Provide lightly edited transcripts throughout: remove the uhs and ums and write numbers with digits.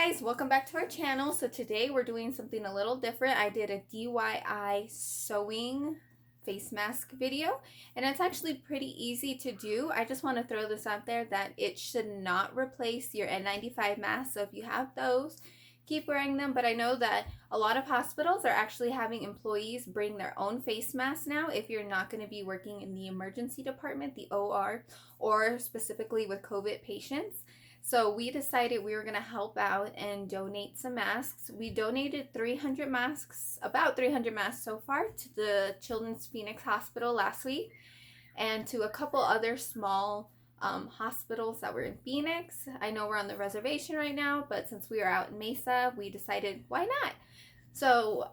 guys, welcome back to our channel. So today we're doing something a little different. I did a DYI sewing face mask video, and it's actually pretty easy to do. I just want to throw this out there that it should not replace your N95 mask. So if you have those, keep wearing them. But I know that a lot of hospitals are actually having employees bring their own face masks now if you're not going to be working in the emergency department, the OR, or specifically with COVID patients. So we decided we were going to help out and donate some masks. We donated 300 masks, about 300 masks so far, to the Children's Phoenix Hospital last week and to a couple other small hospitals that were in Phoenix. I know we're on the reservation right now, but since we are out in Mesa, we decided why not? So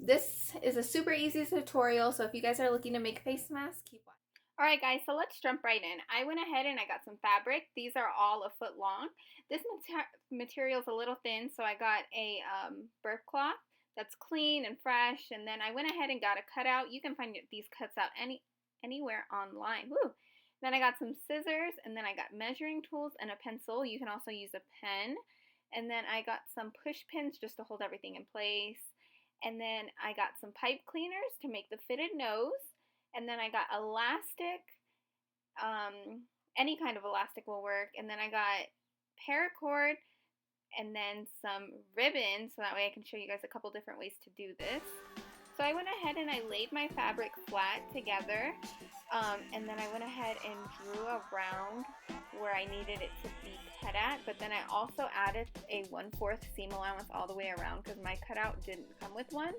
this is a super easy tutorial. So if you guys are looking to make face masks, keep watching. Alright guys, so let's jump right in. I went ahead and I got some fabric. These are all a foot long. This material is a little thin, so I got a burp cloth that's clean and fresh, and then I went ahead and got a cutout. You can find these cuts out anywhere online. Woo! Then I got some scissors, and then I got measuring tools and a pencil. You can also use a pen. And then I got some push pins just to hold everything in place. And then I got some pipe cleaners to make the fitted nose. And then I got elastic, any kind of elastic will work. And then I got paracord and then some ribbon, so that way I can show you guys a couple different ways to do this. So I went ahead and I laid my fabric flat together, and then I went ahead and drew around where I needed it to be cut at, but then I also added a 1/4 seam allowance all the way around because my cutout didn't come with one.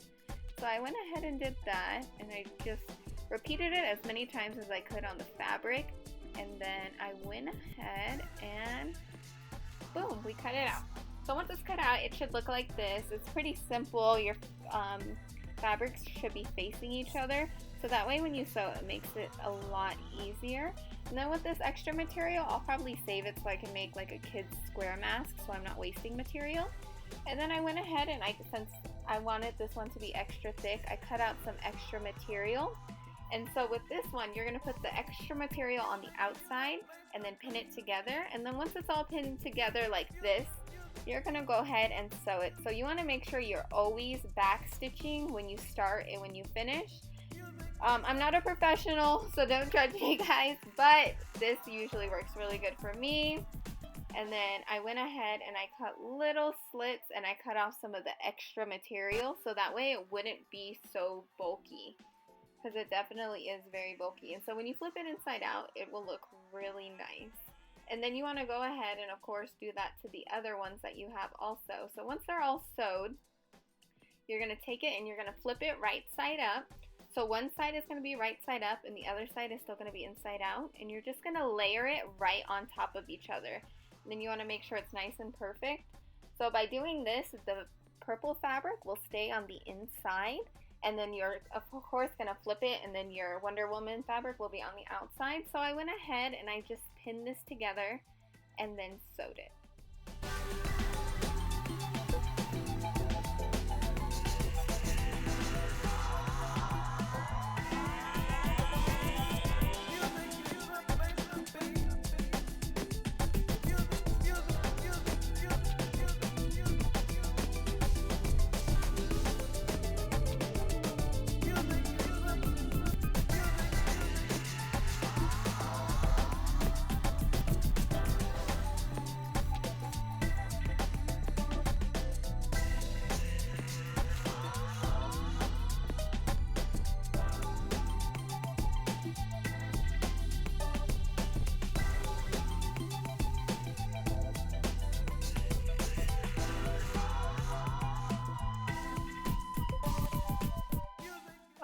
So I went ahead and did that, and I just repeated it as many times as I could on the fabric, and then I went ahead and boom, we cut it out. So once it's cut out, it should look like this. It's pretty simple. Your fabrics should be facing each other, so that way when you sew, it makes it a lot easier. And then with this extra material, I'll probably save it so I can make like a kid's square mask, so I'm not wasting material. And then I went ahead and since I wanted this one to be extra thick, I cut out some extra material. And so with this one, you're going to put the extra material on the outside and then pin it together. And then once it's all pinned together like this, you're going to go ahead and sew it. So you want to make sure you're always back stitching when you start and when you finish. I'm not a professional, so don't judge me guys, but this usually works really good for me. And then I went ahead and I cut little slits and I cut off some of the extra material so that way it wouldn't be so bulky, because it definitely is very bulky. And so when you flip it inside out, it will look really nice. And then you want to go ahead and of course do that to the other ones that you have also. So once they're all sewed, you're going to take it and you're going to flip it right side up. So one side is going to be right side up and the other side is still going to be inside out. And you're just going to layer it right on top of each other. And then you want to make sure it's nice and perfect. So by doing this, the purple fabric will stay on the inside. And then you're, of course, going to flip it, and then your Wonder Woman fabric will be on the outside. So I went ahead and I just pinned this together and then sewed it.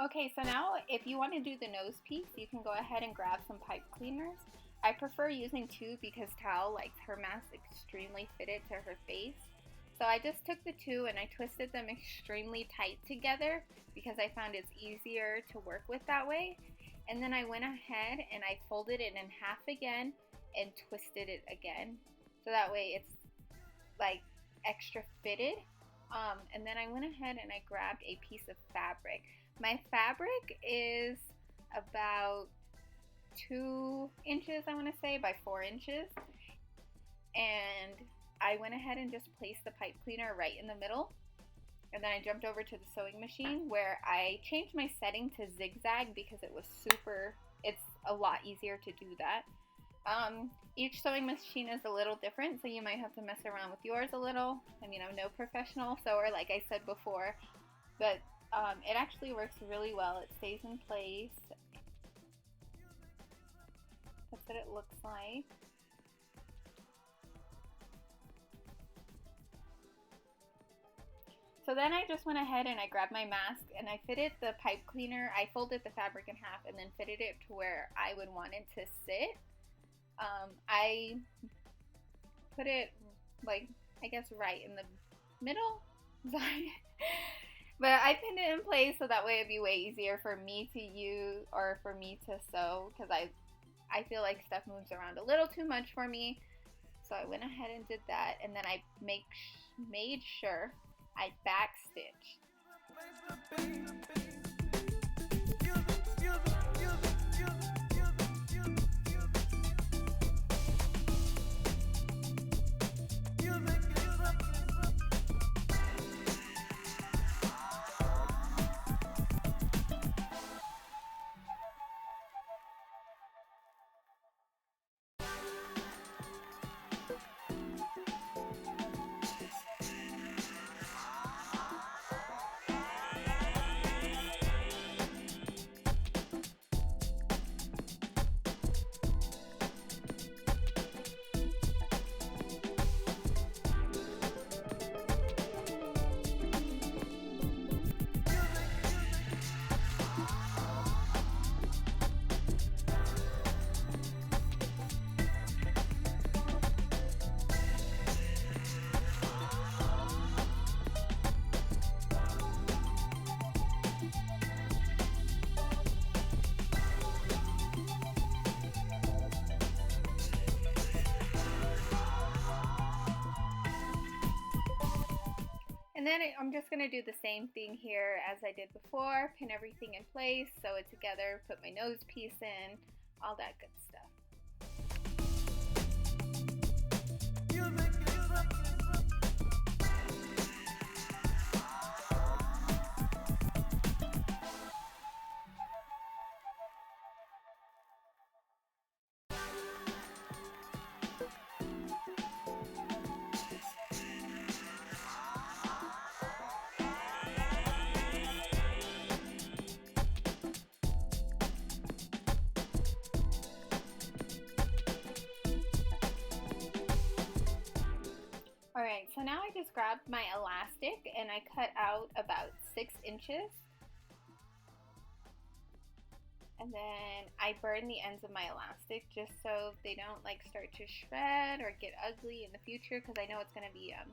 Okay, so now if you want to do the nose piece, you can go ahead and grab some pipe cleaners. I prefer using two because Tal likes her mask extremely fitted to her face. So I just took the two and I twisted them extremely tight together because I found it's easier to work with that way. And then I went ahead and I folded it in half again and twisted it again. So that way it's like extra fitted. And then I went ahead and I grabbed a piece of fabric. My fabric is about 2 inches, I want to say, by 4 inches. And I went ahead and just placed the pipe cleaner right in the middle. And then I jumped over to the sewing machine where I changed my setting to zigzag because it's a lot easier to do that. Each sewing machine is a little different, so you might have to mess around with yours a little. I mean, I'm no professional sewer, like I said before, but it actually works really well. It stays in place. That's what it looks like. So then I just went ahead and I grabbed my mask and I fitted the pipe cleaner. I folded the fabric in half and then fitted it to where I would want it to sit. I put it, like, I guess right in the middle. Sorry. But I pinned it in place so that way it'd be way easier for me to use or for me to sew, because I feel like stuff moves around a little too much for me. So I went ahead and did that, and then I made sure I back stitched. And then I'm just going to do the same thing here as I did before, pin everything in place, sew it together, put my nose piece in, all that good stuff. Alright, so now I just grabbed my elastic and I cut out about 6 inches. And then I burn the ends of my elastic just so they don't like start to shred or get ugly in the future, because I know it's going to be, I'm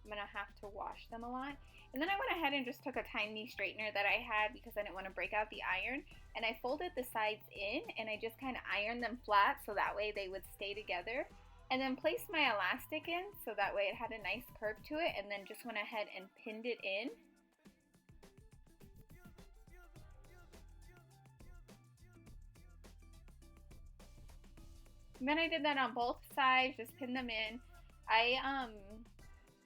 going to have to wash them a lot. And then I went ahead and just took a tiny straightener that I had because I didn't want to break out the iron. And I folded the sides in and I just kind of ironed them flat so that way they would stay together. And then placed my elastic in so that way it had a nice curve to it, and then just went ahead and pinned it in. And then I did that on both sides, just pinned them in.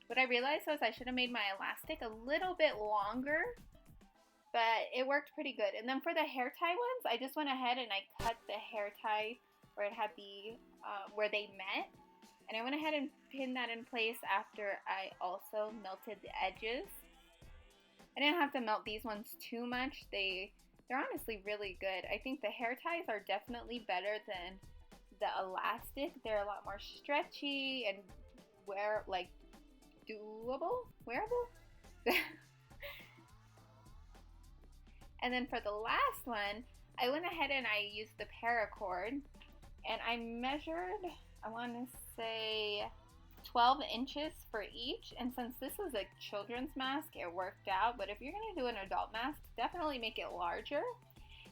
What I realized was I should have made my elastic a little bit longer, but it worked pretty good. And then for the hair tie ones, I just went ahead and I cut the hair tie where it had the, where they met. And I went ahead and pinned that in place after I also melted the edges. I didn't have to melt these ones too much. They're honestly really good. I think the hair ties are definitely better than the elastic. They're a lot more stretchy and wearable. And then for the last one, I went ahead and I used the paracord and I measured, I want to say 12 inches for each. And since this is a children's mask, it worked out. But if you're going to do an adult mask, definitely make it larger.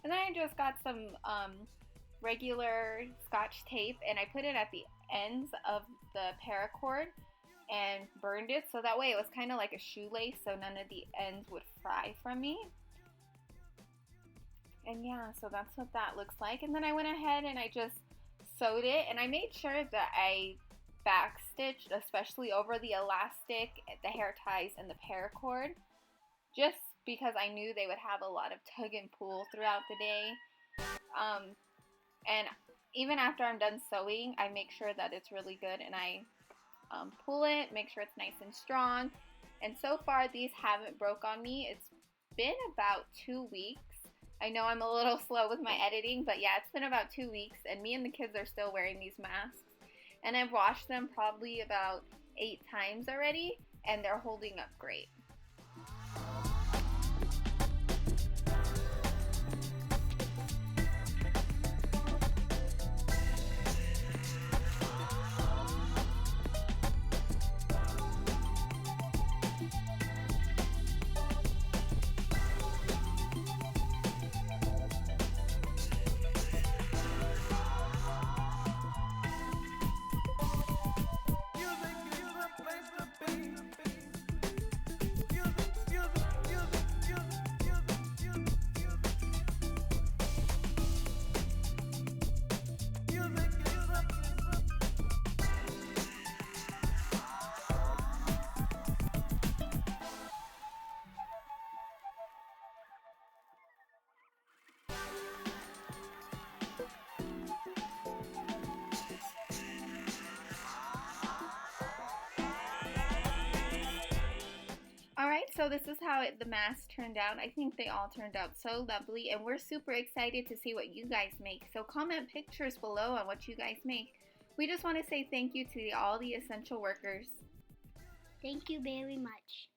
And then I just got some regular Scotch tape and I put it at the ends of the paracord and burned it. So that way it was kind of like a shoelace, so none of the ends would fry from me. And yeah, so that's what that looks like. And then I went ahead and I just sewed it, and I made sure that I back stitched, especially over the elastic, the hair ties, and the paracord, just because I knew they would have a lot of tug and pull throughout the day. And even after I'm done sewing, I make sure that it's really good, and I pull it, make sure it's nice and strong. And so far, these haven't broke on me. It's been about 2 weeks. I know I'm a little slow with my editing, but yeah, it's been about 2 weeks, and me and the kids are still wearing these masks. And I've washed them probably about 8 times already, and they're holding up great. Alright, so this is how the masks turned out. I think they all turned out so lovely, and we're super excited to see what you guys make. So comment pictures below on what you guys make. We just want to say thank you to all the essential workers. Thank you very much.